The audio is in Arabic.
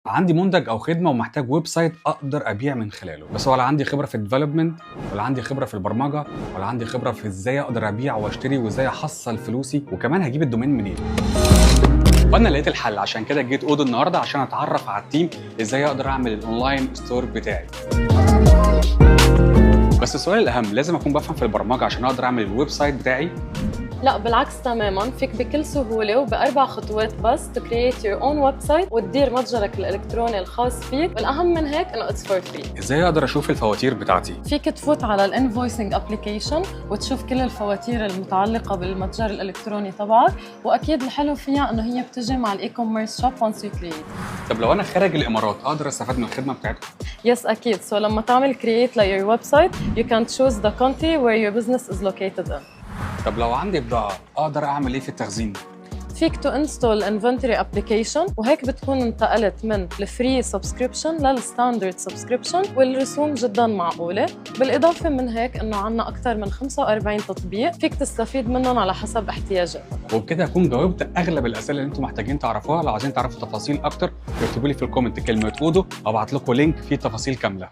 عندي منتج او خدمه ومحتاج ويب سايت اقدر ابيع من خلاله، بس ولا عندي خبره في الديفلوبمنت، ولا عندي خبره في البرمجه، ولا عندي خبره في ازاي اقدر ابيع واشتري وازاي احصل فلوسي، وكمان هجيب الدومين منين. فانا لقيت الحل، عشان كده جيت اودو النهارده عشان اتعرف على التيم ازاي اقدر اعمل الاونلاين ستور بتاعي. بس السؤال الاهم، لازم اكون بفهم في البرمجه عشان اقدر اعمل الويب سايت بتاعي؟ لا بالعكس تماما، فيك بكل سهولة وبأربع خطوات بس to create your own website وتدير متجرك الإلكتروني الخاص فيك، والأهم من هيك إنه it's for free. ازاي اقدر اشوف الفواتير بتاعتي؟ فيك تفوت على الانفويسنج ابلكيشن وتشوف كل الفواتير المتعلقة بالمتجر الإلكتروني تبعك، وأكيد الحلو فيها إنه هي بتجي مع الإي كوميرس شوب once you create. طب لو انا خارج الامارات اقدر استفاد من الخدمه بتاعتكم؟ يس أكيد، so لما تعمل create ل your website you can choose the country where your business is located in. طب لو عندي بضاعه اقدر اعمل ايه في التخزين؟ فيك تو انستول انفنتوري ابلكيشن، وهيك بتكون انتقلت من الفري سبسكريبشن للستاندرد سبسكريبشن، والرسوم جدا معقوله. بالاضافه من هيك انه عندنا اكثر من 45 تطبيق فيك تستفيد منهم على حسب احتياجاتك. وبكده اكون جاوبت اغلب الاسئله اللي انتم محتاجين تعرفوها. لو عايزين تعرفوا تفاصيل اكتر اكتبوا لي في الكومنت كلمه اودو، ابعت لكم لينك فيه تفاصيل كامله.